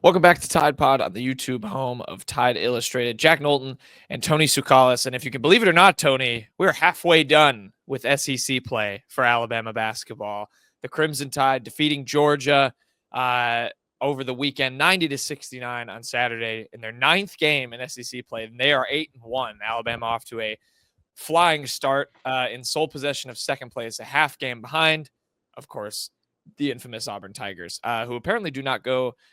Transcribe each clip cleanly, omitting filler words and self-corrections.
Welcome back to Tide Pod on the YouTube home of Tide Illustrated. Jack Knowlton and Tony Tsoukalis. And if you can believe it or not, Tony, we're halfway done with SEC play for Alabama basketball. The Crimson Tide defeating Georgia over the weekend, 90-69 on Saturday in their ninth game in SEC play. And they are 8-1. Alabama off to a flying start in sole possession of second place, a half game behind, of course, the infamous Auburn Tigers, who apparently do not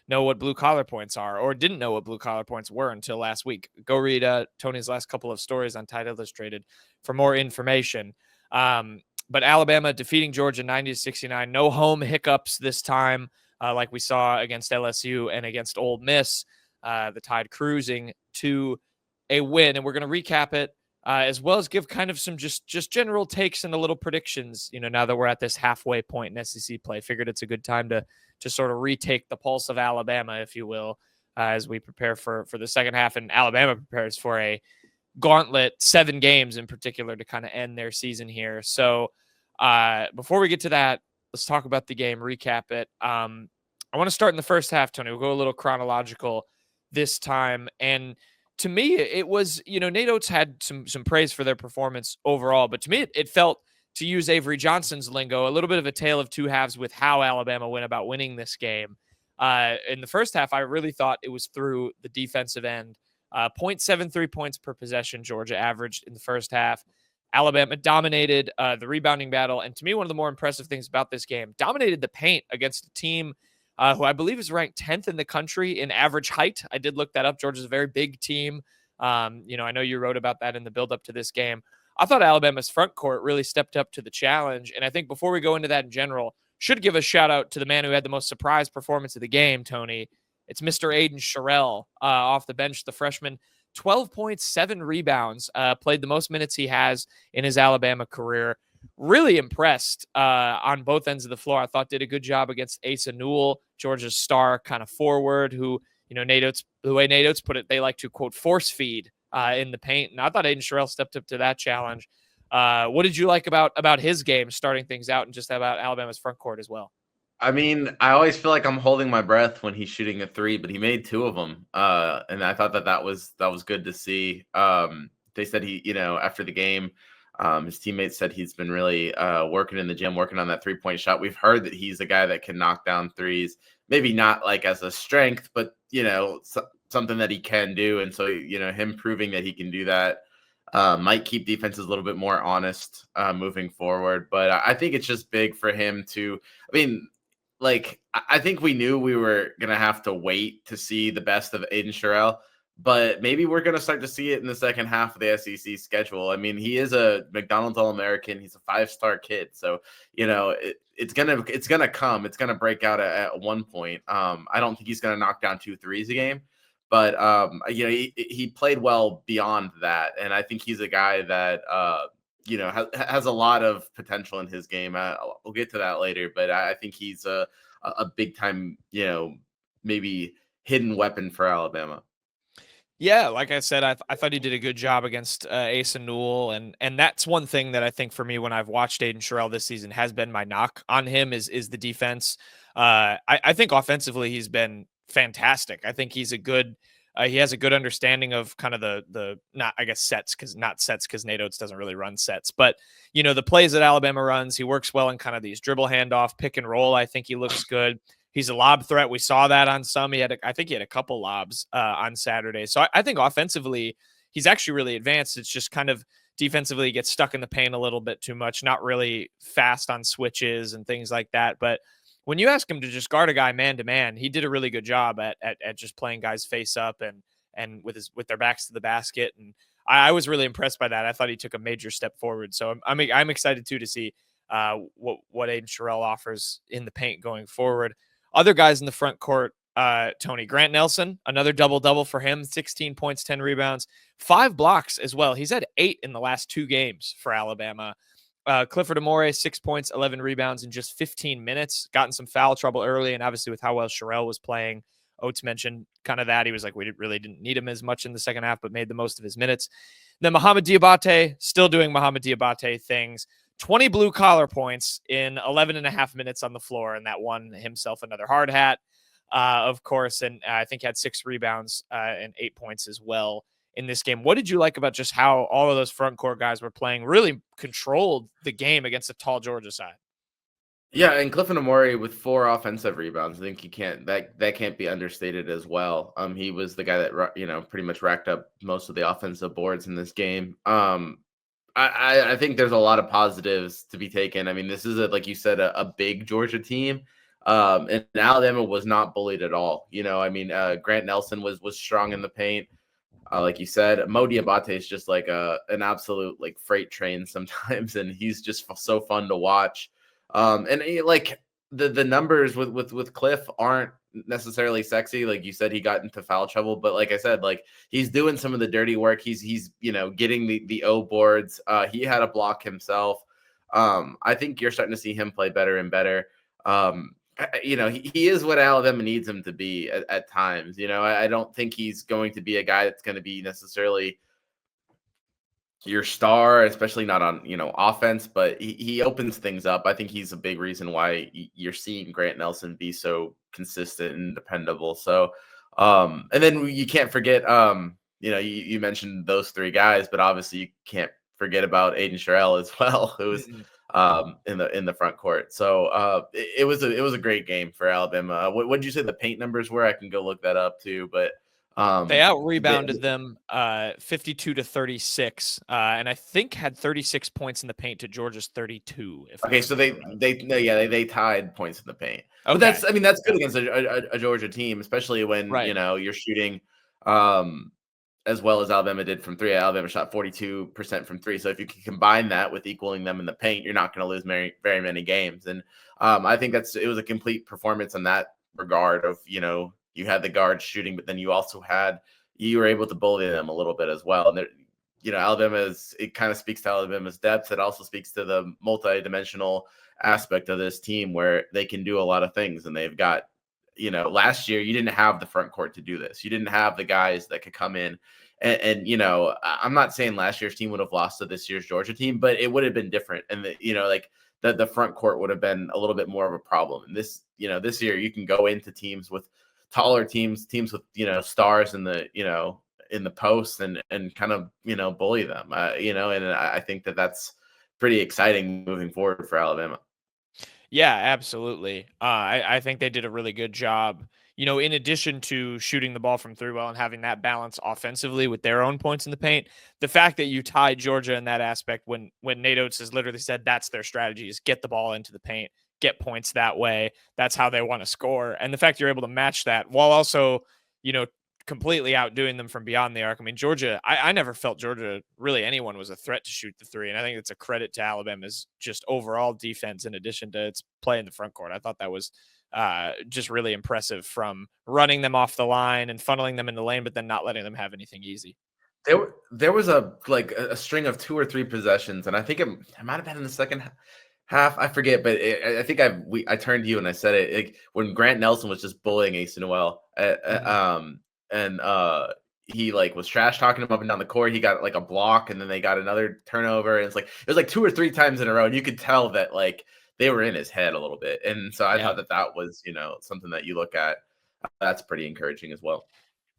know what blue collar points are, or didn't know what blue collar points were until last week. Go read Tony's last couple of stories on Tide Illustrated for more information. But Alabama defeating Georgia 90-69. No home hiccups this time, like we saw against LSU and against Ole Miss. The Tide cruising to a win, and we're going to recap it. As well as give kind of some just general takes and a little predictions, now that we're at this halfway point in SEC play. Figured it's a good time to sort of retake the pulse of Alabama, if you will, as we prepare for the second half. And Alabama prepares for a gauntlet, 7 games in particular, to kind of end their season here. So before we get to that, let's talk about the game, recap it. I want to start in the first half, Tony. We'll go a little chronological this time. And to me, it was, Nate Oates had some praise for their performance overall, but to me, it felt, to use Avery Johnson's lingo, a little bit of a tale of two halves with how Alabama went about winning this game. In the first half, I really thought it was through the defensive end. 0.73 points per possession, Georgia averaged in the first half. Alabama dominated the rebounding battle, and to me, one of the more impressive things about this game, dominated the paint against a team who I believe is ranked 10th in the country in average height. I did look that up. Georgia's a very big team. I know you wrote about that in the build-up to this game. I thought Alabama's front court really stepped up to the challenge. And I think before we go into that in general, should give a shout-out to the man who had the most surprise performance of the game, Tony. It's Mr. Aiden Sherrell off the bench, the freshman. 12.7 rebounds, played the most minutes he has in his Alabama career. Really impressed on both ends of the floor. I thought did a good job against Asa Newell, Georgia's star kind of forward, who, the way Nate Oates put it, they like to, quote, force feed in the paint. And I thought Aiden Sherrell stepped up to that challenge. What did you like about his game starting things out, and just about Alabama's front court as well? I mean, I always feel like I'm holding my breath when he's shooting a 3, but he made 2 of them. And I thought that was good to see. They said he, after the game, his teammates said he's been really working in the gym, working on that 3-point shot. We've heard that he's a guy that can knock down threes, maybe not like as a strength, but, something that he can do. And so, him proving that he can do that might keep defenses a little bit more honest moving forward. But I think it's just big for him to, I think we knew we were going to have to wait to see the best of Aiden Sherrell, but maybe we're going to start to see it in the second half of the SEC schedule. I mean, he is a McDonald's All-American. He's a 5-star kid. So, it's going to come. It's going to break out at one point. I don't think he's going to knock down 2 threes a game, but, he played well beyond that. And I think he's a guy that, has a lot of potential in his game. We'll get to that later, but I think he's a big time, maybe hidden weapon for Alabama. Yeah, like I said, I thought he did a good job against Asa Newell, and that's one thing that I think for me when I've watched Aiden Sherrell this season has been my knock on him is the defense. I think offensively he's been fantastic. I think he's he has a good understanding of kind of the not, I guess, sets, because Nate Oates doesn't really run sets, but the plays that Alabama runs, he works well in kind of these dribble handoff, pick and roll. I think he looks good. He's a lob threat. We saw that on some. I think he had a couple lobs on Saturday. So I think offensively, he's actually really advanced. It's just kind of defensively, he gets stuck in the paint a little bit too much, not really fast on switches and things like that. But when you ask him to just guard a guy man to man, he did a really good job at just playing guys face up and with their backs to the basket. And I was really impressed by that. I thought he took a major step forward. So I'm excited too to see what Aiden Sherrell offers in the paint going forward. Other guys in the front court, Tony, Grant Nelson, another double-double for him, 16 points, 10 rebounds, 5 blocks as well. He's had 8 in the last 2 games for Alabama. Clifford Amore, 6 points, 11 rebounds in just 15 minutes, gotten some foul trouble early, and obviously with how well Sherrell was playing, Oates mentioned kind of that. He was like, we really didn't need him as much in the second half, but made the most of his minutes. Then Mohamed Diabate, still doing Mohamed Diabate things. 20 blue collar points in 11 and a half minutes on the floor, and that won himself another hard hat. of course, and I think had 6 rebounds and 8 points as well in this game. What did you like about just how all of those front court guys were playing, really controlled the game against a tall Georgia side? Yeah, and Clifford Amore with 4 offensive rebounds. I think you can't that can't be understated as well. He was the guy that pretty much racked up most of the offensive boards in this game. I think there's a lot of positives to be taken. I mean, this is like you said, a big Georgia team. And Alabama was not bullied at all. I mean, Grant Nelson was strong in the paint. Like you said, Mo Diabate is just like an absolute like freight train sometimes, and he's just so fun to watch. And like the numbers with Cliff aren't necessarily sexy. Like you said, he got into foul trouble, but like I said, like he's doing some of the dirty work. He's getting the O boards. He had a block himself. I think you're starting to see him play better and better. He is what Alabama needs him to be at times. I don't think he's going to be a guy that's going to be necessarily your star, especially not on offense, but he opens things up. I think he's a big reason why you're seeing Grant Nelson be so consistent and dependable. So, and then you can't forget, you mentioned those 3 guys, but obviously you can't forget about Aiden Sherrell as well, who's in the front court. So it was a great game for Alabama. What did you say the paint numbers were? I can go look that up too, but They out rebounded them 52-36, and I think had 36 points in the paint to Georgia's 32. Okay, so they tied points in the paint. Okay. But that's good against a Georgia team, especially when you're shooting as well as Alabama did from 3. Alabama shot 42% from 3. So if you can combine that with equaling them in the paint, you're not going to lose very many games. And I think it was a complete performance in that regard of you had the guards shooting, but then you were able to bully them a little bit as well. And it kind of speaks to Alabama's depth. It also speaks to the multi-dimensional aspect of this team where they can do a lot of things. And they've got, last year you didn't have the front court to do this. You didn't have the guys that could come in and I'm not saying last year's team would have lost to this year's Georgia team, but it would have been different. And the front court would have been a little bit more of a problem. And this year you can go into teams with taller teams with stars in the post and kind of bully them, and I think that's pretty exciting moving forward for Alabama. Yeah, absolutely. I think they did a really good job. In addition to shooting the ball from 3 well and having that balance offensively with their own points in the paint, the fact that you tied Georgia in that aspect when Nate Oates has literally said that's their strategy is get the ball into the paint, get points that way. That's how they want to score. And the fact you're able to match that while also, completely outdoing them from beyond the arc. I mean, Georgia, I never felt Georgia, really anyone, was a threat to shoot the 3. And I think it's a credit to Alabama's just overall defense in addition to its play in the front court. I thought that was just really impressive, from running them off the line and funneling them in the lane, but then not letting them have anything easy. There was a string of 2 or 3 possessions, and I think it might have been in the second half. I forget, but I think I turned to you and I said it when Grant Nelson was just bullying Ace Noel. And he was trash talking him up and down the court. He got a block, and then they got another turnover. And it was 2 or 3 times in a row, and you could tell that they were in his head a little bit. And so I thought that was something that you look at. That's pretty encouraging as well.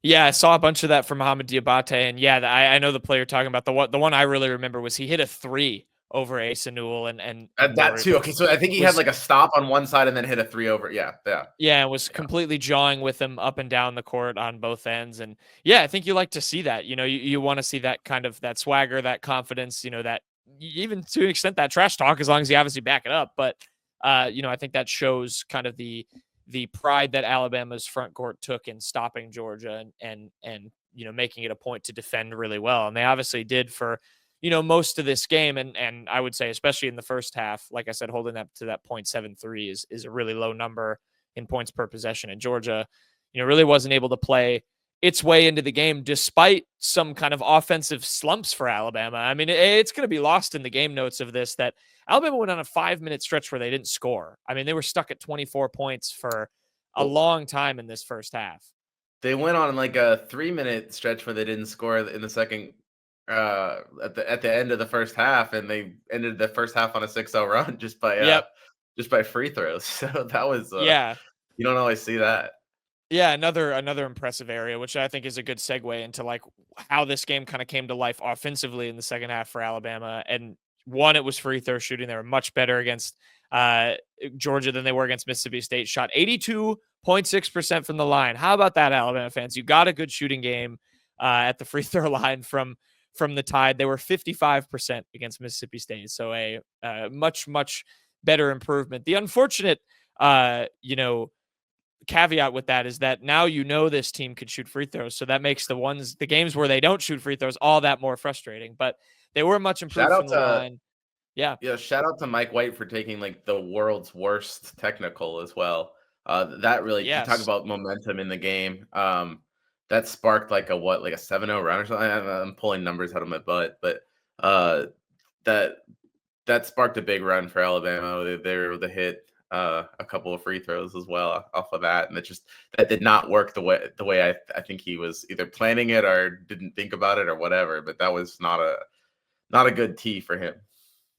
Yeah, I saw a bunch of that from Mohamed Diabate, and I know the player you're talking about. The one I really remember was he hit a 3 over Ace Newell, and that too. Okay, so I think he had a stop on one side and then hit a 3 over. Yeah. It was completely jawing with him up and down the court on both ends, and I think you like to see that. You want to see that kind of that swagger, that confidence. That even to an extent that trash talk, as long as you obviously back it up. But I think that shows kind of the pride that Alabama's front court took in stopping Georgia and making it a point to defend really well, and they obviously did for most of this game. And I would say, especially in the first half, like I said, holding up to that 0.73 is a really low number in points per possession. And Georgia, really wasn't able to play its way into the game despite some kind of offensive slumps for Alabama. I mean, it's going to be lost in the game notes of this that Alabama went on a 5-minute stretch where they didn't score. I mean, they were stuck at 24 points for a long time in this first half. They went on a 3-minute stretch where they didn't score in the second at the end of the first half, and they ended the first half on a 6-0 run just by free throws. So that was you don't always see that. Yeah, another impressive area, which I think is a good segue into like how this game kind of came to life offensively in the second half for Alabama. And one, it was free throw shooting. They were much better against uh, Georgia than they were against Mississippi State. Shot 82.6% from the line. How about that, Alabama fans? You got a good shooting game at the free throw line from the Tide. They were 55% against Mississippi State, so a much better improvement. The unfortunate, caveat with that is that now this team could shoot free throws, so that makes the games where they don't shoot free throws all that more frustrating. But they were much Shout improved out from the to line. Yeah, shout out to Mike White for taking like the world's worst technical as well. That really, you talk yes, about momentum in the game. That sparked like a 7-0 run or something. I'm pulling numbers out of my butt, but uh, that that sparked a big run for Alabama. They were able to hit a couple of free throws as well off of that, and that did not work the way I think he was either planning it or didn't think about it or whatever. But that was not a good tee for him.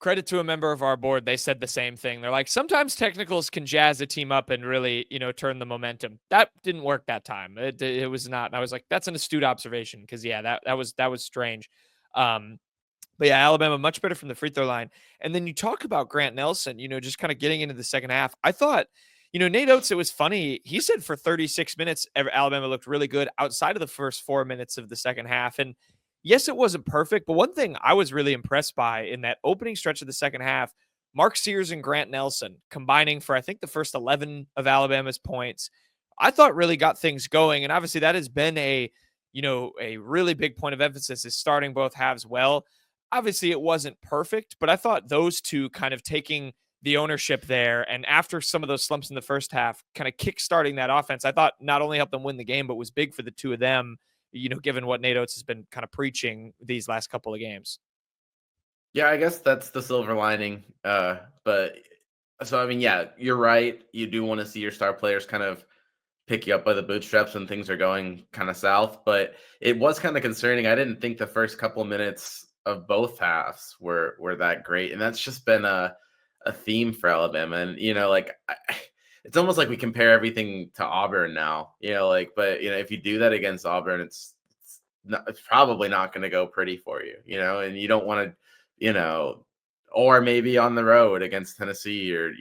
credit to a member of our board. They said the same thing. They're like, sometimes technicals can jazz a team up and really, turn the momentum. That didn't work that time. It was not. And I was like, that's an astute observation, because yeah, that was strange. Um, But yeah, Alabama much better from the free throw line. And then you talk about Grant Nelson, just kind of getting into the second half. I thought, Nate Oates, it was funny. He said for 36 minutes, Alabama looked really good outside of the first 4 minutes of the second half. And yes, it wasn't perfect, but one thing I was really impressed by in that opening stretch of the second half, Mark Sears and Grant Nelson combining for, I think, the first 11 of Alabama's points, I thought really got things going. And obviously that has been a really big point of emphasis, is starting both halves well. Obviously it wasn't perfect, but I thought those two kind of taking the ownership there, and after some of those slumps in the first half, kind of kickstarting that offense, I thought not only helped them win the game, but was big for the two of them, given what Nate Oates has been kind of preaching these last couple of games. Yeah, I guess that's the silver lining. But so I mean, yeah, you're right. You do want to see your star players kind of pick you up by the bootstraps when things are going kind of south. But it was kind of concerning. I didn't think the first couple of minutes of both halves were that great, and that's just been a theme for Alabama. And it's almost like we compare everything to Auburn now. But if you do that against Auburn, it's probably not going to go pretty for you. And you don't want to, or maybe on the road against Tennessee, or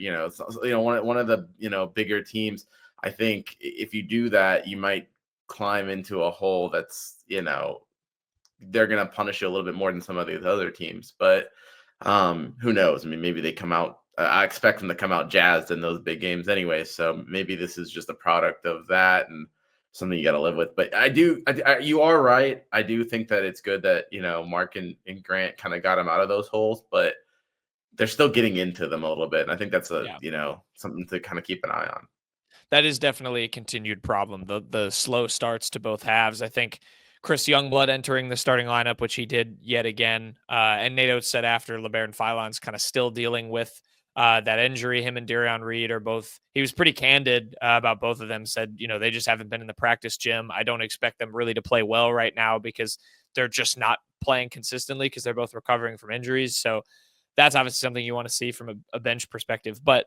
one of the bigger teams. I think if you do that, you might climb into a hole that's, they're going to punish you a little bit more than some of these other teams. But who knows? I mean, maybe they come out. I expect them to come out jazzed in those big games anyway. So maybe this is just a product of that and something you got to live with. But you are right. I do think that it's good that, Mark and Grant kind of got him out of those holes, but they're still getting into them a little bit. And I think that's Yeah. Something to kind of keep an eye on. That is definitely a continued problem. The slow starts to both halves. I think Chris Youngblood entering the starting lineup, which he did yet again. And Nate Oates said after LeBaron Philon's kind of still dealing with that injury. Him and Darion Reed are both. He was pretty candid about both of them. Said they just haven't been in the practice gym. I don't expect them really to play well right now because they're just not playing consistently because they're both recovering from injuries. So that's obviously something you want to see from a bench perspective. But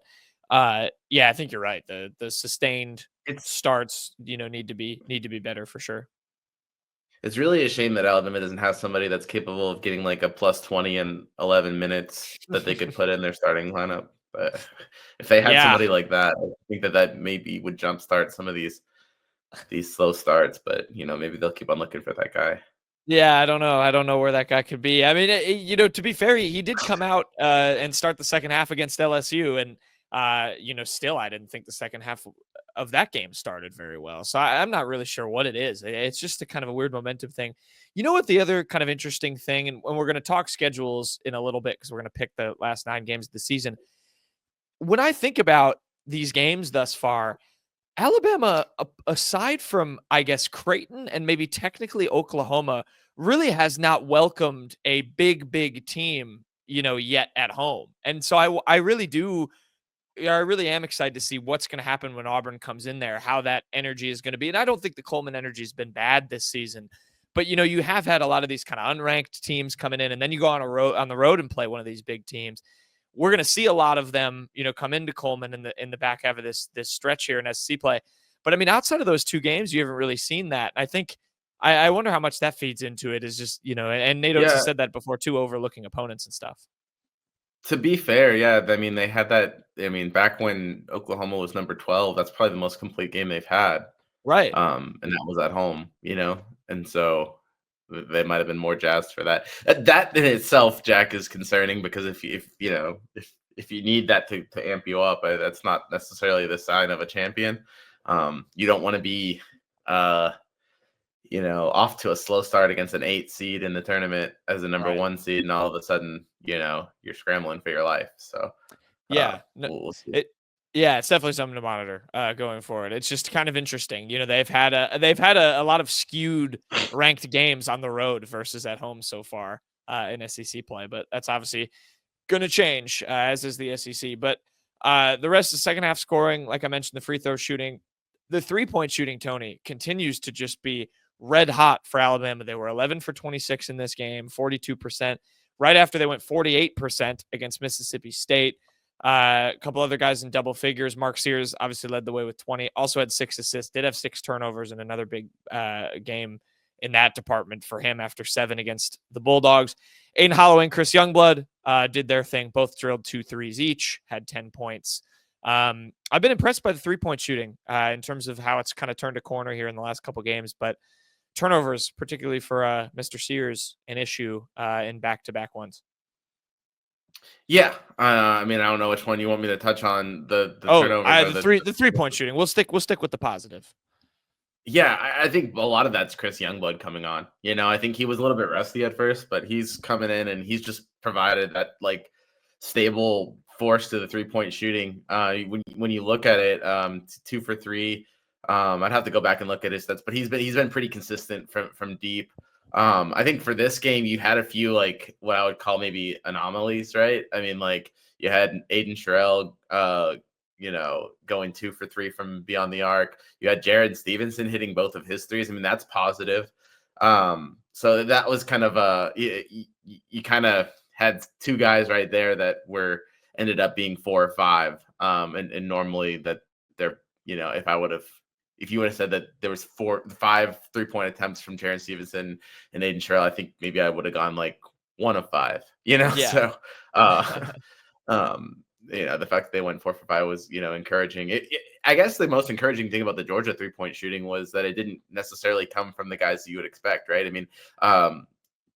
yeah, I think you're right. The sustained It's starts, need to be better for sure. It's really a shame that Alabama doesn't have somebody that's capable of getting like a plus 20 and 11 minutes that they could put in their starting lineup. But if they had Yeah. somebody like that, I think that maybe would jumpstart some of these slow starts. But maybe they'll keep on looking for that guy. Yeah, I don't know. I don't know where that guy could be. I mean, to be fair, he did come out and start the second half against LSU, and still, I didn't think the second half of that game started very well. So I'm not really sure what it is. It's just a kind of a weird momentum thing. You know what? The other kind of interesting thing, and we're going to talk schedules in a little bit because we're going to pick the last 9 games of the season. When I think about these games thus far, Alabama, aside from, I guess, Creighton and maybe technically Oklahoma, really has not welcomed a big team, yet at home. And so I really do. I really am excited to see what's going to happen when Auburn comes in there, how that energy is going to be. And I don't think the Coleman energy has been bad this season, but you have had a lot of these kind of unranked teams coming in, and then you go on the road and play one of these big teams. We're going to see a lot of them, come into Coleman in the back half of this stretch here in SEC play. But I mean, outside of those 2 games, you haven't really seen that. I think I wonder how much that feeds into it is just, and Nate Oates has Yeah, said that before too, overlooking opponents and stuff. to be fair, yeah, I mean, they had that. I mean, back when Oklahoma was number 12, that's probably the most complete game they've had. Right. And that was at home, and so they might have been more jazzed for that. That in itself, Jack, is concerning because if you need that to amp you up, that's not necessarily the sign of a champion. You don't want to be, off to a slow start against an 8 seed in the tournament as a number Right. 1 seed, and all of a sudden, you're scrambling for your life. So Yeah. No, we'll see. it yeah, it's definitely something to monitor going forward. It's just kind of interesting. They've had a lot of skewed ranked games on the road versus at home so far in SEC play, but that's obviously going to change as is the SEC. But the rest of the second half scoring, like I mentioned, the free throw shooting, the 3-point shooting, Tony, continues to just be red hot for Alabama. They were 11 for 26 in this game, 42%. Right after they went 48% against Mississippi State. A couple other guys in double figures. Mark Sears obviously led the way with 20. Also had 6 assists. Did have 6 turnovers in another big game in that department for him after 7 against the Bulldogs. Aiden Holloway and Chris Youngblood did their thing. Both drilled 2 threes each. Had 10 points. I've been impressed by the 3-point shooting in terms of how it's kind of turned a corner here in the last couple games, but turnovers, particularly for Mr. Sears, an issue in back-to-back ones. Yeah, I mean, I don't know which one you want me to touch on, the Oh, turnovers or the 3-point shooting. We'll stick with the positive. Yeah, I think a lot of that's Chris Youngblood coming on. I think he was a little bit rusty at first, but he's coming in and he's just provided that stable force to the 3-point shooting. When you look at it, 2 for 3. I'd have to go back and look at his stats, but he's been pretty consistent from deep. I think for this game, you had a few what I would call maybe anomalies, right? I mean, you had Aiden Sherrell, going 2 for 3 from beyond the arc. You had Jared Stevenson hitting both of his threes. I mean, that's positive. So that was kind of you kind of had 2 guys right there that ended up being 4 or 5. And normally that they're, if you would have said that there was 5 3-point attempts from Jared Stevenson and Aiden Sherrell, I think maybe I would have gone 1 of 5, Yeah. So, the fact that they went 4 for 5 was, encouraging. I guess the most encouraging thing about the Georgia 3-point shooting was that it didn't necessarily come from the guys that you would expect, right? I mean,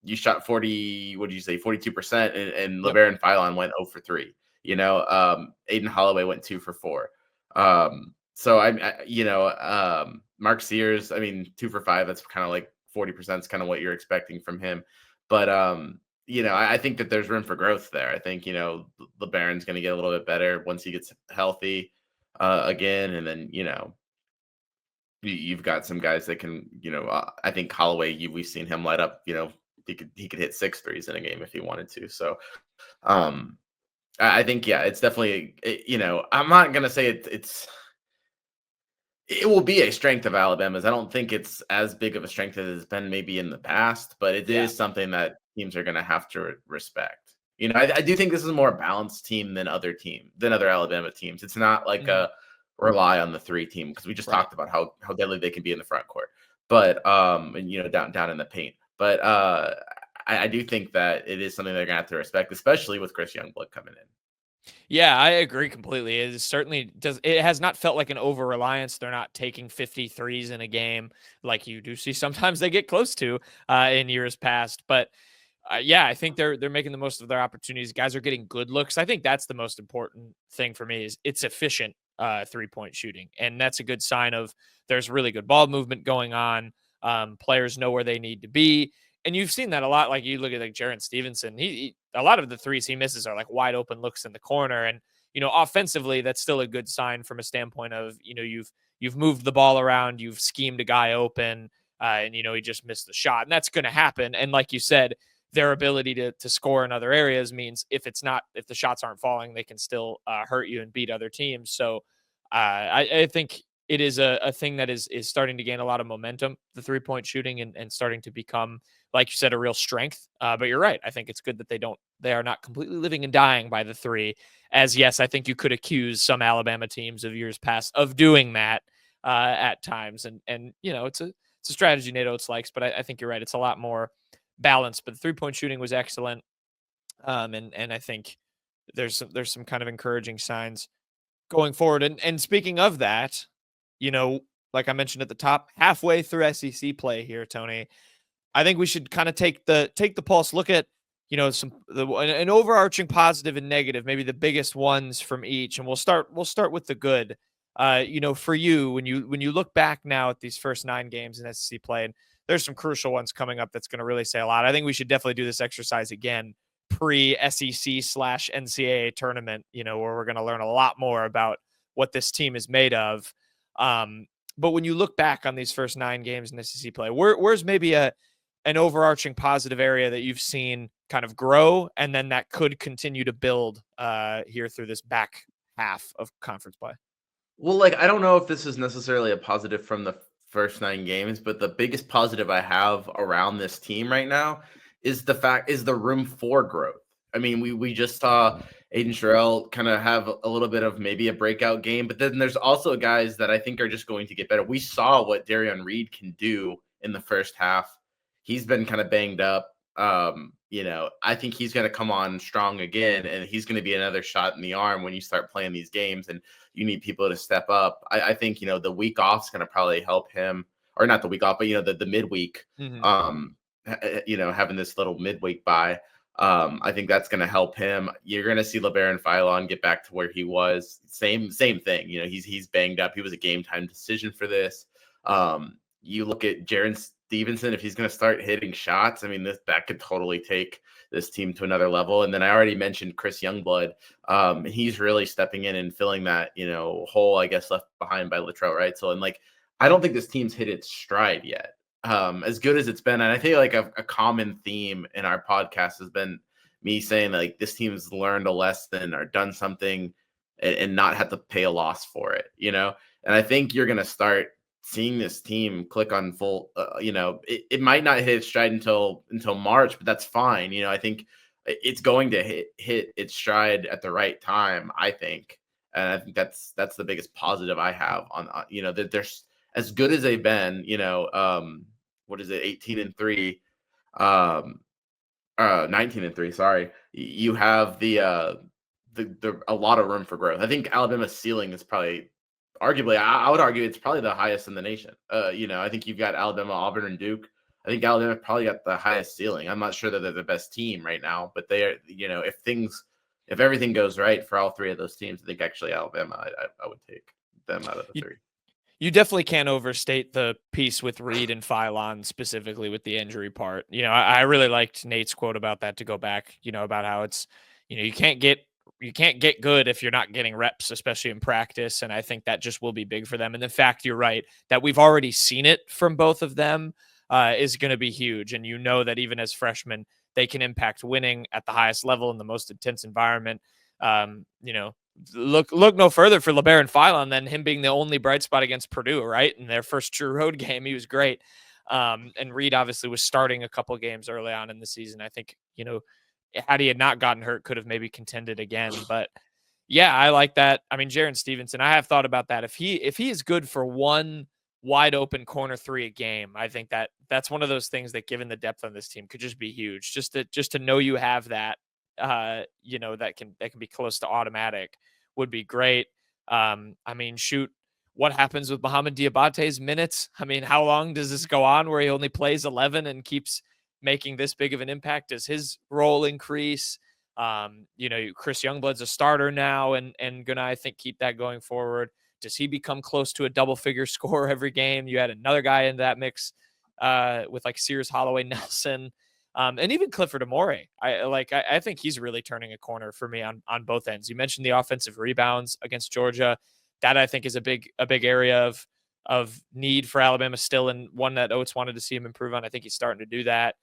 you shot 40, what did you say, 42%, and Yep. LeBaron Philon went 0 for 3. Aiden Holloway went 2 for 4. So Mark Sears, I mean, 2 for 5, that's kind of 40% is kind of what you're expecting from him. But I think that there's room for growth there. I think, LeBaron's going to get a little bit better once he gets healthy again. And then, you've got some guys that can, I think Holloway, we've seen him light up, he could hit 6 threes in a game if he wanted to. So I think, yeah, it's definitely, I'm not going to say it will be a strength of Alabama's. I don't think it's as big of a strength as it's been maybe in the past, but it is something that teams are going to have to respect. I do think this is a more balanced team than other Alabama teams. It's not a rely on the 3 team, because we just talked about how deadly they can be in the front court, but and down in the paint. But I do think that it is something they're going to have to respect, especially with Chris Youngblood coming in. Yeah, I agree completely. It certainly does. It has not felt like an over reliance. They're not taking 53s in a game like you do see sometimes they get close to in years past. But yeah, I think they're making the most of their opportunities. Guys are getting good looks. I think that's the most important thing for me is it's efficient 3-point shooting, and that's a good sign of there's really good ball movement going on. Players know where they need to be. And you've seen that a lot. Like you look at Jared Stevenson, he a lot of the threes he misses are wide open looks in the corner. And, offensively, that's still a good sign from a standpoint of, you've moved the ball around, you've schemed a guy open, and, he just missed the shot. And that's going to happen. And like you said, their ability to score in other areas means if the shots aren't falling, they can still hurt you and beat other teams. So I think it is a thing that is starting to gain a lot of momentum, the 3-point shooting, and starting to become, like you said, a real strength. But you're right. I think it's good that they are not completely living and dying by the 3. As yes, I think you could accuse some Alabama teams of years past of doing that. at times. And it's a strategy Nate Oates likes, but I think you're right. It's a lot more balanced. But the 3-point shooting was excellent, and I think there's some kind of encouraging signs going forward. And speaking of that, like I mentioned at the top, halfway through SEC play here, Tony, I think we should kind of take the pulse, look at an overarching positive and negative, maybe the biggest ones from each, and we'll start with the good. For you, when you look back now at these first 9 games in SEC play, and there's some crucial ones coming up that's going to really say a lot. I think we should definitely do this exercise again pre-SEC/NCAA tournament, where we're going to learn a lot more about what this team is made of. But when you look back on these first 9 games in SEC play, where's maybe an overarching positive area that you've seen kind of grow, and then that could continue to build here through this back half of conference play? Well, like, I don't know if this is necessarily a positive from the first 9 games, but the biggest positive I have around this team right now is the room for growth. I mean, we just saw Aiden Sherrell kind of have a little bit of maybe a breakout game, but then there's also guys that I think are just going to get better. We saw what Darian Reed can do in the first half. He's been kind of banged up. I think he's going to come on strong again, and he's going to be another shot in the arm when you start playing these games and you need people to step up. I think, the week off is going to probably help him, or not the week off, but, the midweek, having this little midweek bye. I think that's going to help him. You're going to see LeBaron Philon get back to where he was. Same thing. He's banged up. He was a game time decision for this. You look at Jaren Stevenson, if he's going to start hitting shots, I mean, that could totally take this team to another level. And then I already mentioned Chris Youngblood. He's really stepping in and filling that, hole, I guess, left behind by Latrell, right? So, and I don't think this team's hit its stride yet. As good as it's been. And I think a common theme in our podcast has been me saying this team's learned a lesson or done something and not have to pay a loss for it, And I think you're going to start seeing this team click on full, it might not hit its stride until March, but that's fine. I think it's going to hit its stride at the right time, I think. And I think that's the biggest positive I have on that there's, as good as they've been, what is it, 18-3, 19-3, sorry. You have the a lot of room for growth. I think Alabama's ceiling is probably, arguably, I would argue it's probably the highest in the nation. I think you've got Alabama, Auburn, and Duke. I think Alabama probably got the highest ceiling. I'm not sure that they're the best team right now, but they are, if everything goes right for all 3 of those teams, I think actually Alabama, I would take them out of the 3. You definitely can't overstate the piece with Reed and Philon, specifically with the injury part. I really liked Nate's quote about that, to go back, about how it's, you can't get good if you're not getting reps, especially in practice. And I think that just will be big for them. And the fact, you're right, that we've already seen it from both of them is going to be huge. And that even as freshmen, they can impact winning at the highest level in the most intense environment. Look no further for LeBaron Philon than him being the only bright spot against Purdue, right? In their first true road game, he was great. And Reed obviously was starting a couple games early on in the season. I think, had he had not gotten hurt, could have maybe contended again. But yeah, I like that. I mean, Jaren Stevenson, I have thought about that. If he is good for one wide open corner 3 a game, I think that's one of those things that, given the depth on this team, could just be huge. Just to know you have that, that can be close to automatic would be great. I mean, shoot, what happens with Mohamed Diabate's minutes? I mean, how long does this go on where he only plays 11 and keeps making this big of an impact? Does his role increase? Chris Youngblood's a starter now and gonna, I think, keep that going forward. Does he become close to a double-figure score every game? You had another guy in that mix with Sears, Holloway, Nelson. And even Clifford Amore. I think he's really turning a corner for me on both ends. You mentioned the offensive rebounds against Georgia. That, I think, is a big area of need for Alabama still, and one that Oates wanted to see him improve on. I think he's starting to do that.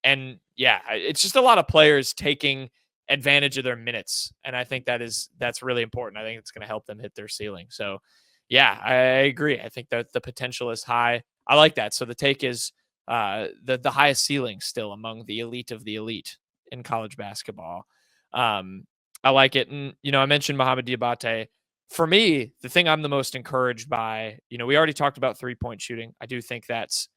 And yeah, it's just a lot of players taking advantage of their minutes. And I think that's really important. I think it's going to help them hit their ceiling. So yeah, I agree. I think that the potential is high. I like that. So the take is the highest ceiling still among the elite of the elite in college basketball. I like it. And, I mentioned Mohamed Diabate. For me, the thing I'm the most encouraged by, we already talked about 3-point shooting. I do think that's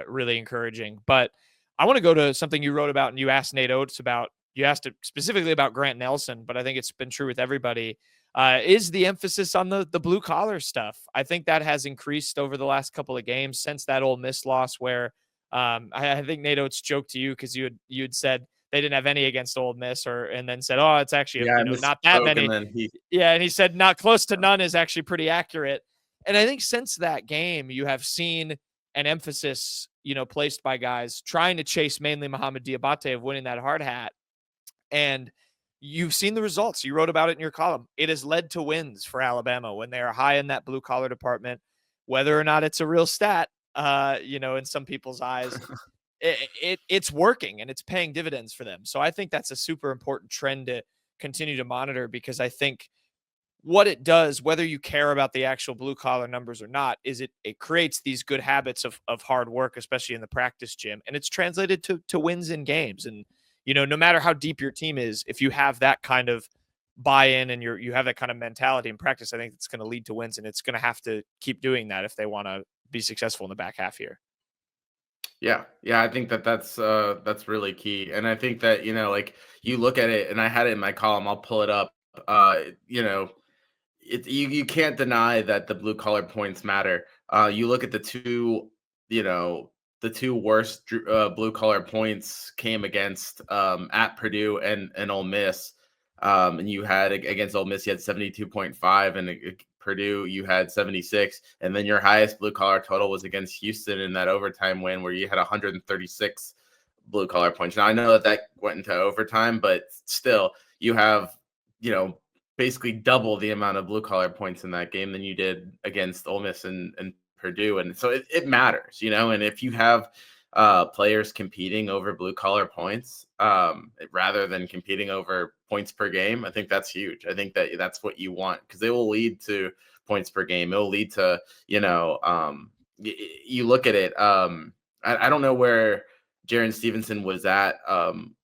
really encouraging, but I want to go to something you wrote about and you asked Nate Oates about. You asked it specifically about Grant Nelson, but I think it's been true with everybody. Is the emphasis on the blue collar stuff? I think that has increased over the last couple of games since that Ole Miss loss, where I think Nate Oates joked to you because you had said they didn't have any against Ole Miss, and then said, oh, it's actually Yeah, I not that misspoke, and many. then he Yeah, and he said not close to none is actually pretty accurate. And I think since that game, you have seen an emphasis, placed by guys trying to chase mainly Mohamed Diabate of winning that hard hat. And you've seen the results. You wrote about it in your column. It has led to wins for Alabama when they are high in that blue collar department, whether or not it's a real stat, in some people's eyes. It's working and it's paying dividends for them. So I think that's a super important trend to continue to monitor, because I think what it does, whether you care about the actual blue collar numbers or not, is it creates these good habits of hard work, especially in the practice gym, and it's translated to wins in games. And no matter how deep your team is, if you have that kind of buy-in and you have that kind of mentality in practice, I think it's going to lead to wins, and it's going to have to keep doing that if they want to be successful in the back half here. Yeah, yeah, I think that's really key, and I think that like you look at it, and I had it in my column. I'll pull it up. You know, you can't deny that the blue collar points matter. You look at you know, the two worst blue collar points came against at Purdue and Ole Miss. And you had against Ole Miss, you had 72.5, and Purdue, you had 76. And then your highest blue collar total was against Houston in that overtime win, where you had 136 blue collar points. Now I know that went into overtime, but still, you have basically double the amount of blue collar points in that game than you did against Ole Miss and Purdue. And so it matters, and if you have players competing over blue collar points rather than competing over points per game, I think that's huge. I think that's what you want, because they will lead to points per game. It will lead to, you look at it. I don't know where Jaren Stevenson was at, on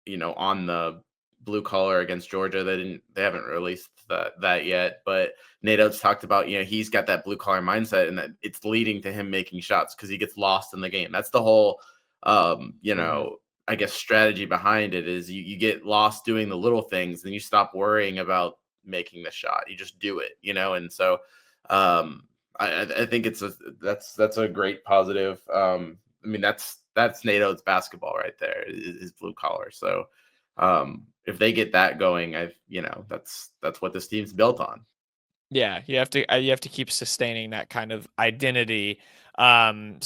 the blue collar against Georgia. They haven't released that yet, but Nate Oates talked about, he's got that blue collar mindset, and that it's leading to him making shots because he gets lost in the game. That's the whole, I guess strategy behind it is you get lost doing the little things, and you stop worrying about making the shot. You just do it, and so I think that's a great positive. I mean, that's Nate Oates basketball right there, is blue collar. So if they get that going, that's what this team's built on. Yeah, you have to keep sustaining that kind of identity. So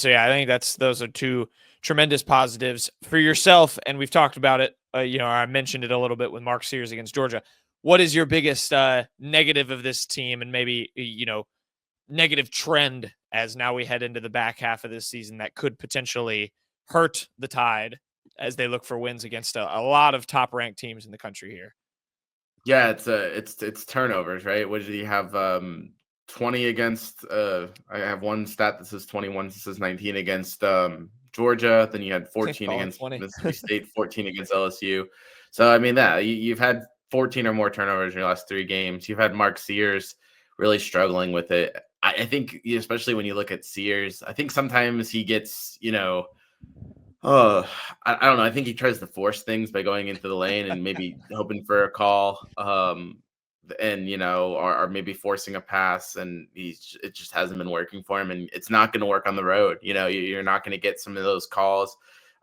yeah, I think those are two tremendous positives for yourself. And we've talked about it. I mentioned it a little bit with Mark Sears against Georgia. What is your biggest negative of this team, and maybe negative trend as now we head into the back half of this season that could potentially hurt the Tide as they look for wins against a lot of top ranked teams in the country here? Yeah, it's turnovers, right? What did you have? 20 against I have one stat that says 21, that says 19 against Georgia. Then you had 14 against 20. Mississippi State, 14 against LSU. So I mean, that you've had 14 or more turnovers in your last 3 games. You've had Mark Sears really struggling with it. I think, especially when you look at Sears, I think sometimes he gets, oh, I don't know. I think he tries to force things by going into the lane and maybe hoping for a call, and or maybe forcing a pass, and it just hasn't been working for him, and it's not going to work on the road. You're not going to get some of those calls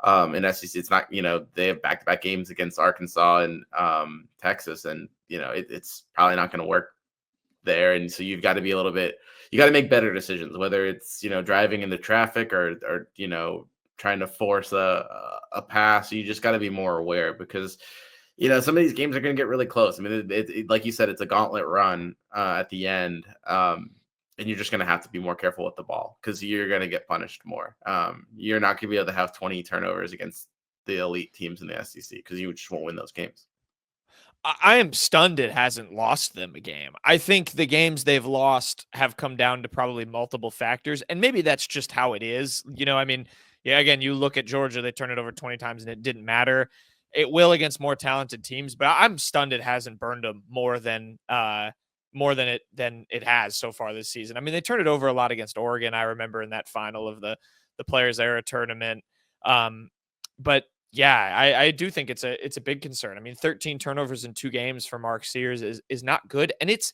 in SEC. It's not, they have back-to-back games against Arkansas and Texas, and it's probably not going to work there. And so you've got to be you got to make better decisions, whether it's driving into traffic or trying to force a pass. You just got to be more aware, because some of these games are going to get really close. I mean, it, like you said, it's a gauntlet run at the end, and you're just going to have to be more careful with the ball, because you're going to get punished more. You're not going to be able to have 20 turnovers against the elite teams in the SEC, because you just won't win those games. I am stunned it hasn't lost them a game. I think the games they've lost have come down to probably multiple factors, and maybe that's just how it is. I mean, yeah, again, you look at Georgia, they turned it over 20 times and it didn't matter. It will against more talented teams, but I'm stunned it hasn't burned them more than more than it has so far this season. I mean, they turned it over a lot against Oregon. I remember in that final of the Players Era tournament. But yeah, I do think it's a big concern. I mean, 13 turnovers in 2 games for Mark Sears is not good, and it's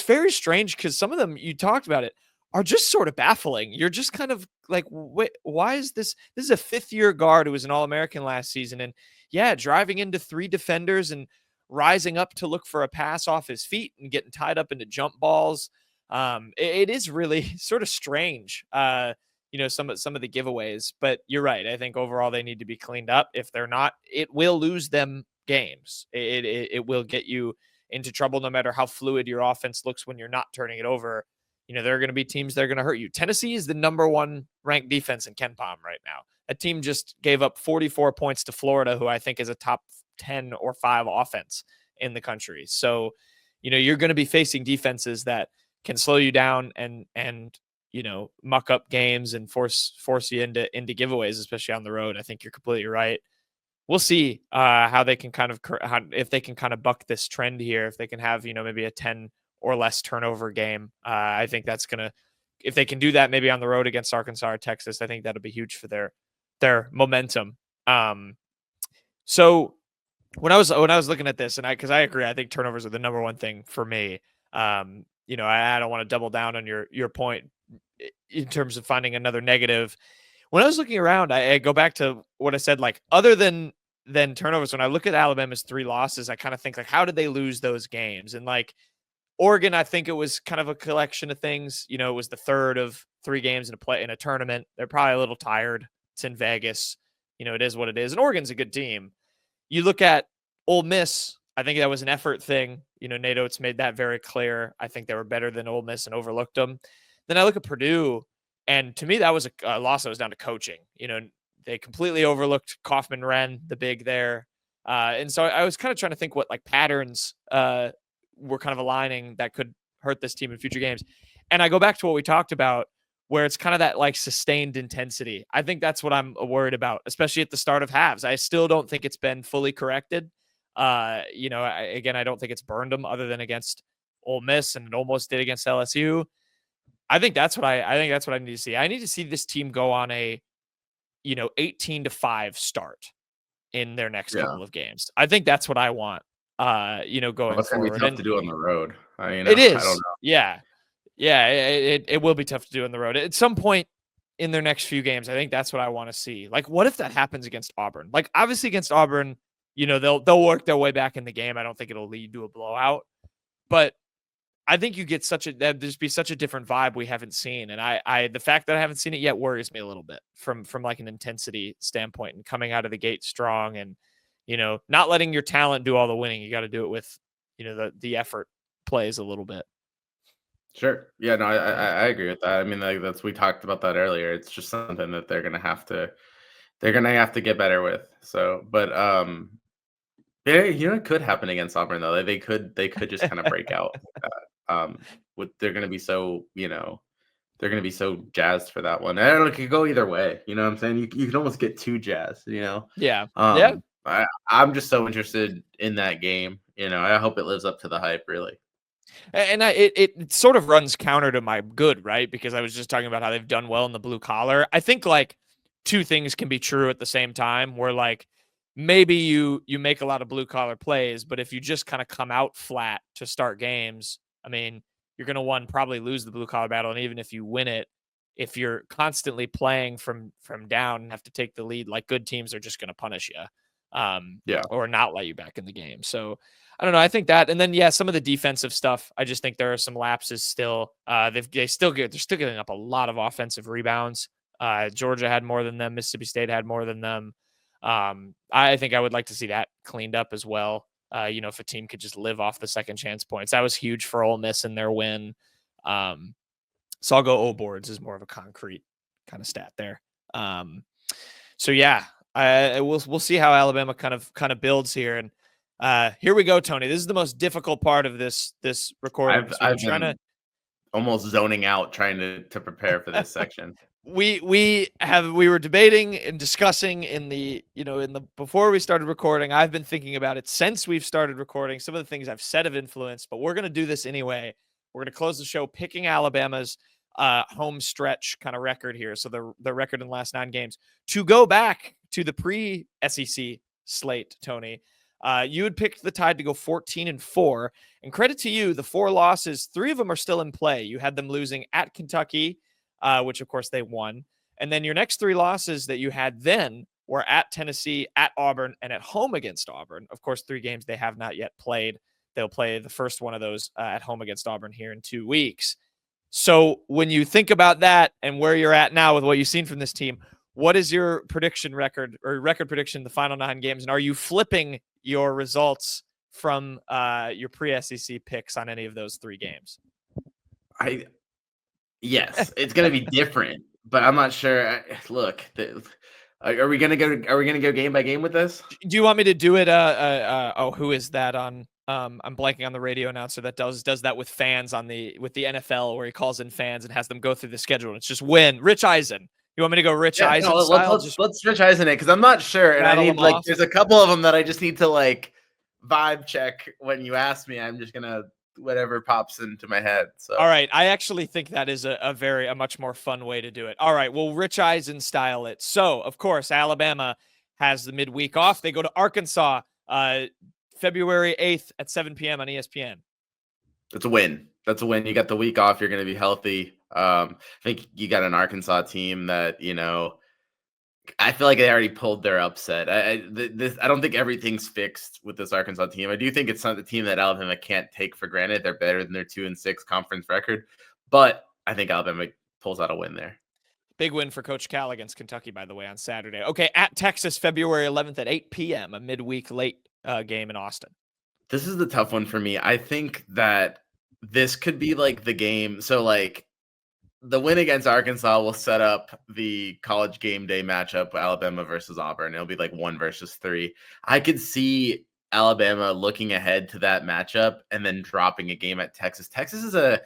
very strange because some of them, you talked about it, are just sort of baffling. You're just kind of like, wait, why is this? This is a 5th-year guard who was an All-American last season, and yeah, driving into 3 defenders and rising up to look for a pass off his feet and getting tied up into jump balls. It is really sort of strange. Some of the giveaways, but you're right. I think overall they need to be cleaned up. If they're not, it will lose them games. It will get you into trouble no matter how fluid your offense looks when you're not turning it over. There are going to be teams that are going to hurt you. Tennessee is the number 1 ranked defense in KenPom right now. A team just gave up 44 points to Florida, who I think is a top 10 or 5 offense in the country. So, you're going to be facing defenses that can slow you down and muck up games and force you into giveaways, especially on the road. I think you're completely right. We'll see how they can if they can kind of buck this trend here, if they can have, maybe a 10 or less turnover game. I think that's going to, if they can do that, maybe on the road against Arkansas or Texas, I think that'll be huge for their momentum. So when I was looking at this, and because I agree, I think turnovers are the number 1 thing for me. I don't want to double down on your point in terms of finding another negative. When I was looking around, I go back to what I said, like, other than turnovers, when I look at Alabama's 3 losses, I kind of think, like, how did they lose those games? And like Oregon, I think it was kind of a collection of things. It was the 3rd of 3 games in a tournament. They're probably a little tired. It's in Vegas. It is what it is. And Oregon's a good team. You look at Ole Miss, I think that was an effort thing. Nate Oates made that very clear. I think they were better than Ole Miss and overlooked them. Then I look at Purdue, and to me, that was a loss that was down to coaching. They completely overlooked Kaufman-Wren, the big there. And so I was kind of trying to think what like patterns were kind of aligning that could hurt this team in future games. And I go back to what we talked about, where it's kind of that like sustained intensity. I think that's what I'm worried about, especially at the start of halves. I still don't think it's been fully corrected. I don't think it's burned them other than against Ole Miss, and it almost did against LSU. I think that's what I need to see. I need to see this team go on a 18-5 start in their next couple of games. I think that's what I want. Going forward. It's gonna be tough to do on the road. It is. I don't know. Yeah. It will be tough to do on the road at some point in their next few games. I think that's what I want to see. Like, what if that happens against Auburn? Like, obviously against Auburn, they'll work their way back in the game. I don't think it'll lead to a blowout, but I think you get there's be such a different vibe we haven't seen. And the fact that I haven't seen it yet worries me a little bit from like an intensity standpoint, and coming out of the gate strong, and, not letting your talent do all the winning. You got to do it with, the effort plays a little bit. Sure. Yeah, no, I agree with that. I mean, like, we talked about that earlier. It's just something that they're gonna have to get better with. So, but yeah, it could happen against Auburn though. They could just kind of break out. They're gonna be so they're gonna be so jazzed for that one. I don't know, it could go either way. You know what I'm saying? You can almost get too jazzed. Yeah. I'm just so interested in that game. I hope it lives up to the hype, really. And it sort of runs counter to my good, right? Because I was just talking about how they've done well in the blue collar. I think like 2 things can be true at the same time, where like maybe you make a lot of blue collar plays, but if you just kind of come out flat to start games, I mean, you're going to probably lose the blue collar battle. And even if you win it, if you're constantly playing from down and have to take the lead, like, good teams are just going to punish you. Or not let you back in the game. So I don't know. I think that, and then some of the defensive stuff, I just think there are some lapses still. They're still giving up a lot of offensive rebounds. Georgia had more than them. Mississippi State had more than them. I think I would like to see that cleaned up as well. If a team could just live off the second chance points, that was huge for Ole Miss in their win. So I'll go O boards is more of a concrete kind of stat there. We'll see how Alabama kind of builds here. And here we go, Tony. This is the most difficult part of this recording. I've been almost zoning out trying to prepare for this section. we were debating and discussing before we started recording. I've been thinking about it since we've started recording. Some of the things I've said have influenced, but we're going to do this anyway. We're going to close the show picking Alabama's home stretch kind of record here. So the record in the last 9 games to go back to the pre-SEC slate. Tony, you had picked the Tide to go 14-4, and credit to you, the 4 losses, 3 of them are still in play. You had them losing at Kentucky, which of course they won. And then your next 3 losses that you had then were at Tennessee, at Auburn, and at home against Auburn. Of course, 3 games they have not yet played. They'll play the first one of those at home against Auburn here in 2 weeks. So when you think about that and where you're at now with what you've seen from this team, what is your prediction record or record prediction the final 9 games? And are you flipping your results from your pre-SEC picks on any of those 3 games? Yes, it's going to be different, but I'm not sure. Look, are we going to go? Are we going to go game by game with this? Do you want me to do it? Who is that on? I'm blanking on the radio announcer that does that with fans with the NFL, where he calls in fans and has them go through the schedule. And it's just win. Rich Eisen. You want me to go Rich Eisen style? Let's Rich Eisen it, because I'm not sure, and I need there's a couple of them that I just need to vibe check when you ask me. I'm just gonna whatever pops into my head. So all right, I actually think that is a much more fun way to do it. All right, well, Rich Eisen style it. So of course Alabama has the midweek off. They go to Arkansas February 8th at 7 p.m. on ESPN. That's a win. You got the week off. You're going to be healthy. I think you got an Arkansas team that, I feel like they already pulled their upset. I don't think everything's fixed with this Arkansas team. I do think it's not the team that Alabama can't take for granted. They're better than their 2-6 conference record, but I think Alabama pulls out a win there. Big win for Coach Cal against Kentucky, by the way, on Saturday. Okay, at Texas, February 11th at 8 p.m., a midweek late game in Austin. This is the tough one for me. I think that this could be the game. So the win against Arkansas will set up the college game day matchup, Alabama versus Auburn. It'll be 1 versus 3. I could see Alabama looking ahead to that matchup and then dropping a game at Texas. Texas is a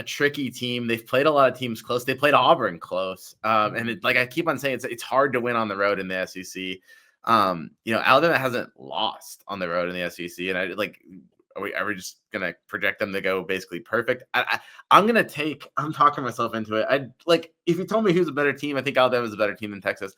tricky team. They've played a lot of teams close. They played Auburn close. And I keep on saying, it's hard to win on the road in the SEC. Alabama hasn't lost on the road in the SEC, and are we just gonna project them to go basically perfect? I'm talking myself into it. If you told me who's a better team, I think Alabama's a better team than Texas.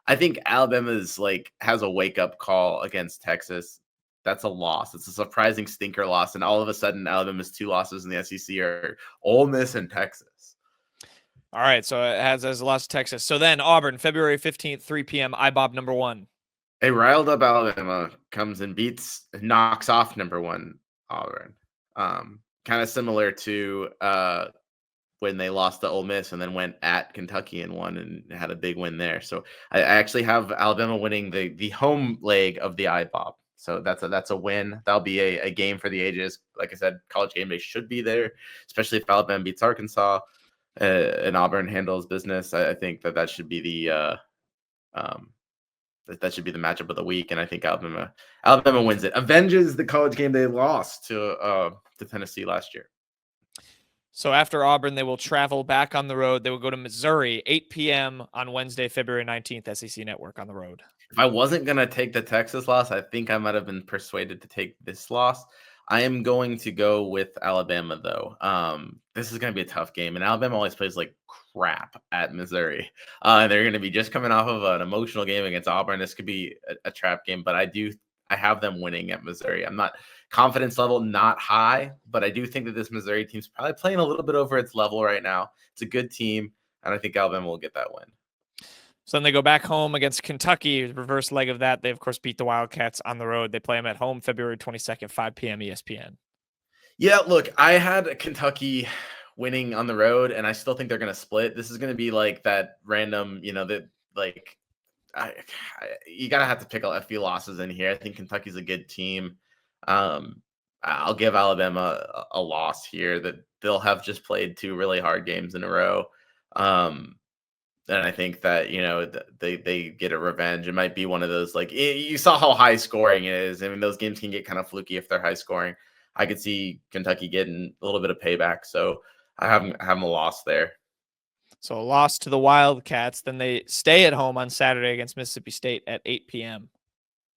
I think Alabama's has a wake up call against Texas. That's a loss. It's a surprising stinker loss, and all of a sudden, Alabama's 2 losses in the SEC are Ole Miss and Texas. All right, so it has a loss to Texas. So then Auburn, February 15th, 3 p.m. IBOB number 1. A riled up Alabama comes and knocks off number 1 Auburn. Kind of similar to when they lost to Ole Miss and then went at Kentucky and won and had a big win there. So I actually have Alabama winning the home leg of the IBOB. So that's a win. That'll be a game for the ages. Like I said, college game day should be there, especially if Alabama beats Arkansas and Auburn handles business. I think that should be the that should be the matchup of the week, and I think Alabama wins it. Avenges the college game they lost to Tennessee last year. So after Auburn, they will travel back on the road. They will go to Missouri, 8 p.m. on Wednesday, February 19th, SEC Network on the road. If I wasn't going to take the Texas loss, I think I might have been persuaded to take this loss. I am going to go with Alabama, though. This is going to be a tough game, and Alabama always plays crap at Missouri. They're going to be just coming off of an emotional game against Auburn. This could be a trap game, but I have them winning at Missouri. I'm not confidence level not high, but I do think that this Missouri team's probably playing a little bit over its level right now. It's a good team, and I think Alabama will get that win. So then they go back home against Kentucky, the reverse leg of that. They, of course, beat the Wildcats on the road. They play them at home February 22nd, 5 p.m. ESPN. Yeah, look, I had Kentucky winning on the road, and I still think they're going to split. This is going to be that random, you got to have to pick a few losses in here. I think Kentucky's a good team. I'll give Alabama a loss here, that they'll have just played 2 really hard games in a row. And I think that, they get a revenge. It might be one of those, you saw how high scoring it is. I mean, those games can get kind of fluky if they're high scoring. I could see Kentucky getting a little bit of payback. So I have them a loss there. So a loss to the Wildcats. Then they stay at home on Saturday against Mississippi State at 8 p.m.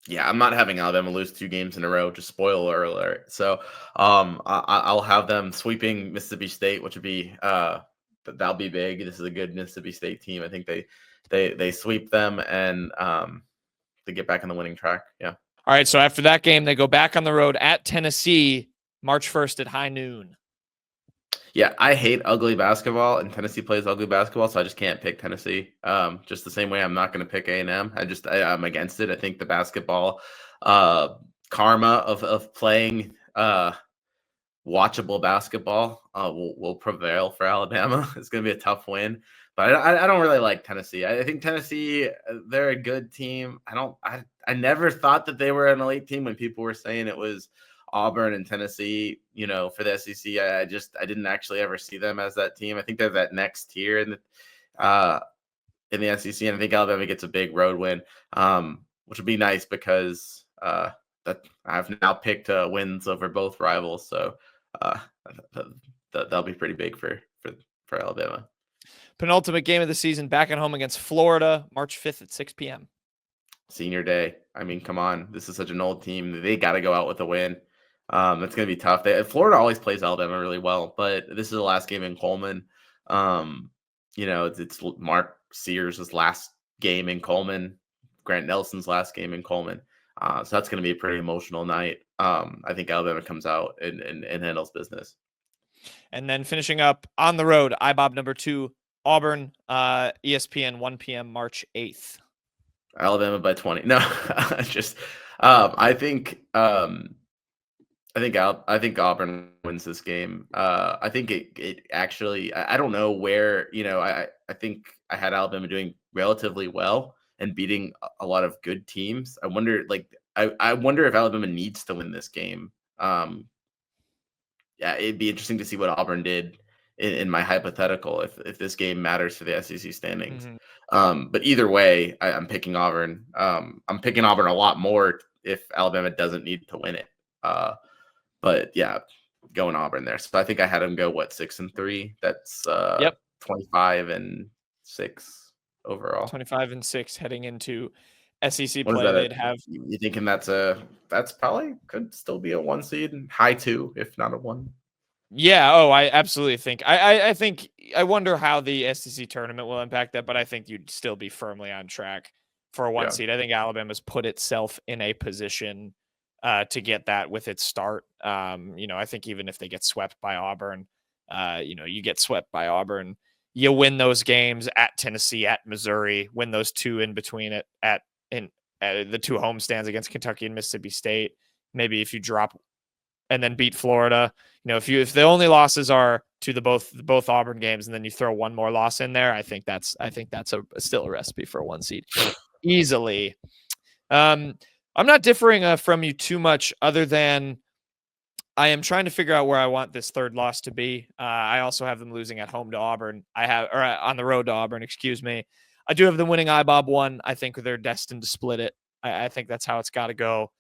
Yeah, I'm not having Alabama lose 2 games in a row. Just spoiler alert. So, I'll have them sweeping Mississippi State, which would be that'll be big. This is a good Mississippi State team. I think they sweep them and they get back on the winning track. Yeah. All right. So after that game, they go back on the road at Tennessee, March 1st at high noon. Yeah, I hate ugly basketball, and Tennessee plays ugly basketball, so I just can't pick Tennessee. Just the same way I'm not going to pick A&M. I'm against it. I think the basketball karma of playing watchable basketball will prevail for Alabama. It's going to be a tough win, but I don't really like Tennessee. I think Tennessee, they're a good team. I never thought that they were an elite team when people were saying it was Auburn and Tennessee, for the SEC. I didn't actually ever see them as that team. I think they're that next tier in the SEC, and I think Alabama gets a big road win, which would be nice because that I've now picked wins over both rivals, so that'll be pretty big for Alabama. Penultimate game of the season, back at home against Florida, March 5th at 6 p.m. Senior day. I mean, come on. This is such an old team. They got to go out with a win. It's going to be tough. Florida always plays Alabama really well, but this is the last game in Coleman. It's Mark Sears' last game in Coleman, Grant Nelson's last game in Coleman. So that's going to be a pretty emotional night. I think Alabama comes out and handles business. And then finishing up on the road, IBOB number 2, Auburn, ESPN, 1 p.m. March 8th. Alabama by 20. No, just I think Auburn wins this game. I think it actually, I don't know where, I think I had Alabama doing relatively well and beating a lot of good teams. I wonder if Alabama needs to win this game. Yeah, it'd be interesting to see what Auburn did in my hypothetical if this game matters for the SEC standings. But either way, I'm picking Auburn. I'm picking Auburn a lot more if Alabama doesn't need to win it. But yeah, going Auburn there. So I think I had them go 6-3. That's 25-6 overall. 25-6 heading into SEC What play. They'd have. You thinking that's probably could still be a 1 seed, high 2 if not a 1. Yeah. Oh, I absolutely think. I think. I wonder how the SEC tournament will impact that, but I think you'd still be firmly on track for a 1 seed. I think Alabama's put itself in a position to get that with its start. I think even if they get swept by Auburn, you get swept by Auburn, you win those games at Tennessee, at Missouri, win those 2 in between it at the 2 homestands against Kentucky and Mississippi State. Maybe if you drop and then beat Florida, if the only losses are to the both Auburn games, and then you throw one more loss in there, I think that's still a recipe for a 1 seed easily. I'm not differing from you too much, other than I am trying to figure out where I want this third loss to be. I also have them losing at home to Auburn. On the road to Auburn, excuse me. I do have them winning IBOB 1. I think they're destined to split it. I think that's how it's got to go.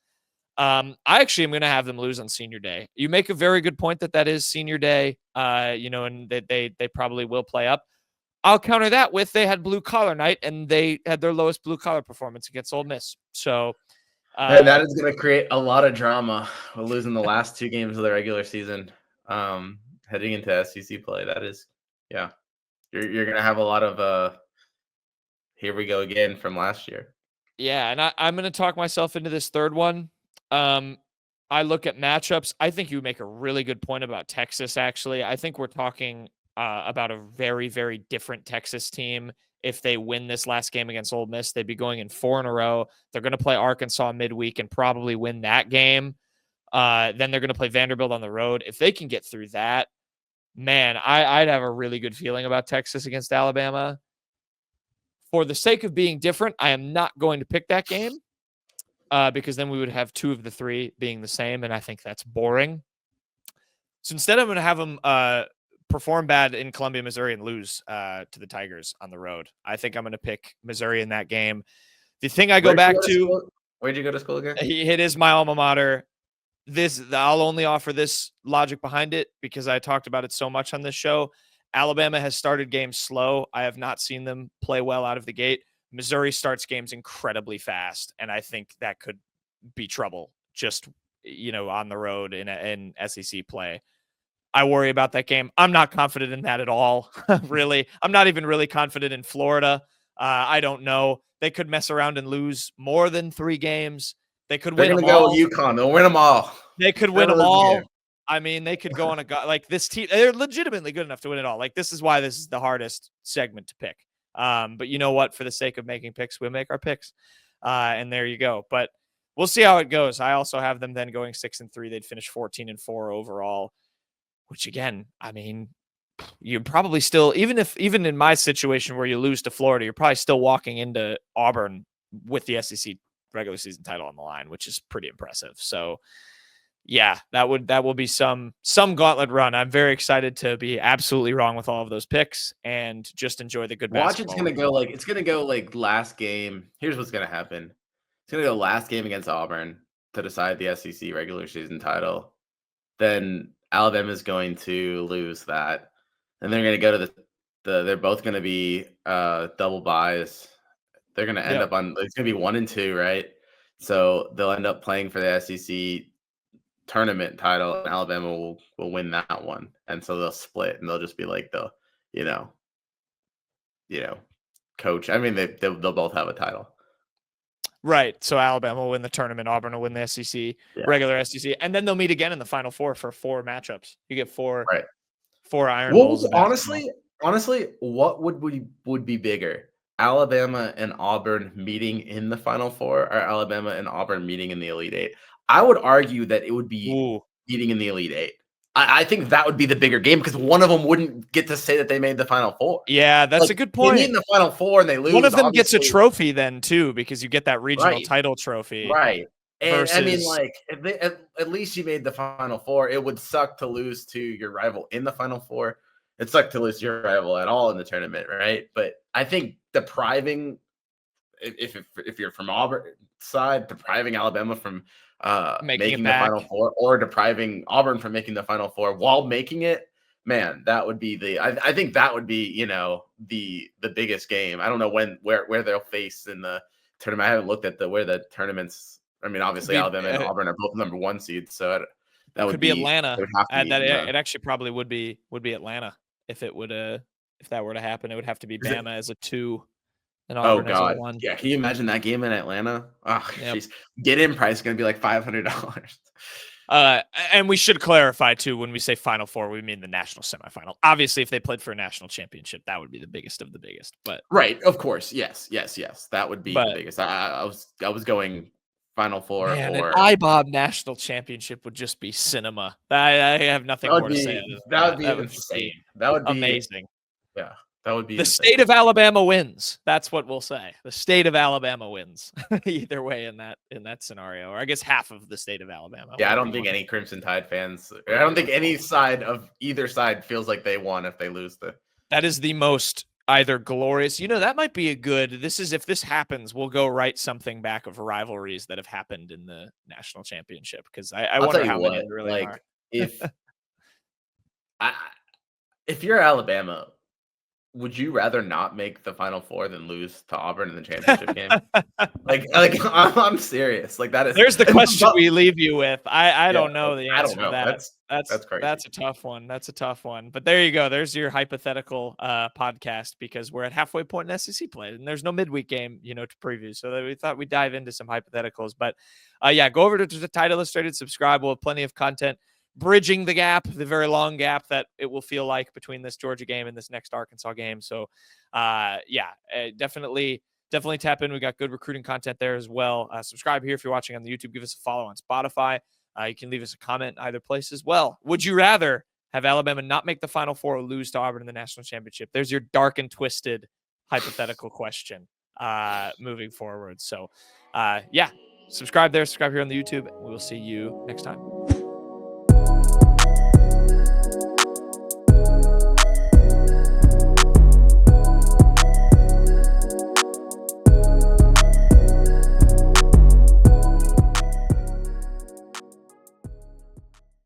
I actually am going to have them lose on Senior Day. You make a very good point that is Senior Day, and that they probably will play up. I'll counter that with they had blue collar night, and they had their lowest blue collar performance against Ole Miss. So and that is going to create a lot of drama. We're losing the last 2 games of the regular season, heading into SEC play. That is, yeah, you're going to have a lot of here we go again from last year. Yeah, and I'm going to talk myself into this third one. I look at matchups. I think you make a really good point about Texas, actually. I think we're talking about a very, very different Texas team. If they win this last game against Ole Miss, they'd be going in 4 in a row. They're going to play Arkansas midweek and probably win that game. Then they're going to play Vanderbilt on the road. If they can get through that, man, I'd have a really good feeling about Texas against Alabama. For the sake of being different, I am not going to pick that game because then we would have 2 of the 3 being the same, and I think that's boring. So instead, I'm going to have them perform bad in Columbia, Missouri, and lose to the Tigers on the road. I think I'm going to pick Missouri in that game. The thing I go back to, where'd you go to school again? It is my alma mater. I'll only offer this logic behind it because I talked about it so much on this show. Alabama has started games slow. I have not seen them play well out of the gate. Missouri starts games incredibly fast, and I think that could be trouble just, on the road in SEC play. I worry about that game. I'm not confident in that at all, really. I'm not even really confident in Florida. I don't know. They could mess around and lose more than 3 games. They could They're win going them to go all. with UConn. They'll win them all. They could They're win them losing all. game. I mean, they could go on like this team. They're legitimately good enough to win it all. Like, this is why this is the hardest segment to pick. But you know what? For the sake of making picks, we'll make our picks. And there you go. But we'll see how it goes. I also have them then going 6-3. They'd finish 14-4 overall, which again, I mean, you're probably still, even in my situation where you lose to Florida, you're probably still walking into Auburn with the SEC regular season title on the line, which is pretty impressive. So yeah, that will be some gauntlet run. I'm very excited to be absolutely wrong with all of those picks and just enjoy the good basketball. It's gonna go like last game. Here's what's gonna happen. It's gonna go last game against Auburn to decide the SEC regular season title. Then Alabama's going to lose that, and they're gonna go to they're both gonna be double buys. They're gonna end up on, it's gonna be 1 and 2, right? So they'll end up playing for the SEC tournament title, and Alabama will win that one, and so they'll split, and they'll just be like the coach. I mean, they'll both have a title, right? So Alabama will win the tournament, Auburn will win the SEC, regular SEC, and then they'll meet again in the Final Four for 4 matchups. You get 4 Iron Bowls. Honestly, what would be bigger? Alabama and Auburn meeting in the Final Four, or Alabama and Auburn meeting in the Elite Eight? I would argue that it would be meeting in the Elite Eight. I think that would be the bigger game because one of them wouldn't get to say that they made the Final Four. Yeah, that's a good point. They meet in the Final Four and they lose. One of them gets a trophy then too, because you get that regional title trophy. Right. And I mean, like, at least you made the Final Four. It would suck to lose to your rival in the Final Four. It sucked to lose to your rival at all in the tournament, right? But I think depriving, if you're from Auburn side, depriving Alabama from making the Final Four, or depriving Auburn from making the Final Four while making it, man, that would be I think that would be, the biggest game. I don't know where they'll face in the tournament. I haven't looked at where the tournaments. I mean, obviously Alabama and Auburn are both number 1 seeds, so that would be Atlanta. It actually probably would be Atlanta if that were to happen. It would have to be Bama as a 2. And Auburn as a 1. Yeah, can you imagine that game in Atlanta? Oh, jeez. Get-in price is going to be like $500. And we should clarify too, when we say Final Four, we mean the national semifinal. Obviously, if they played for a national championship, that would be the biggest of the biggest. But right, of course, yes, that would be the biggest. I was going Final Four, man, an IBOB national championship would just be cinema. I have nothing more to say. That would be insane. That would be amazing. Yeah. That would be the insane. State of Alabama wins. That's what we'll say. The state of Alabama wins. Either way in that scenario, or I guess half of the state of Alabama. Yeah, I don't think any Crimson Tide fans, I don't think any side of either side feels like they won if they lose That is the most either glorious. That might be a good. If this happens, we'll go write something back of rivalries that have happened in the national championship, because I wonder how many really are. If you're Alabama, would you rather not make the Final Four than lose to Auburn in the championship game? Like I'm serious. Like, that is. There's the question we leave you with. I don't know the answer to that. That's crazy. That's a tough one. But there you go. There's your hypothetical podcast, because we're at halfway point in SEC play, and there's no midweek game, to preview. So we thought we'd dive into some hypotheticals. But go over to the Tide Illustrated, subscribe. We'll have plenty of content bridging the gap, the very long gap that it will feel like between this Georgia game and this next Arkansas game. So, definitely tap in. We got good recruiting content there as well. Subscribe here if you're watching on the YouTube. Give us a follow on Spotify. You can leave us a comment in either place as well. Would you rather have Alabama not make the Final Four or lose to Auburn in the national championship? There's your dark and twisted hypothetical question moving forward. So, subscribe there. Subscribe here on the YouTube. We will see you next time.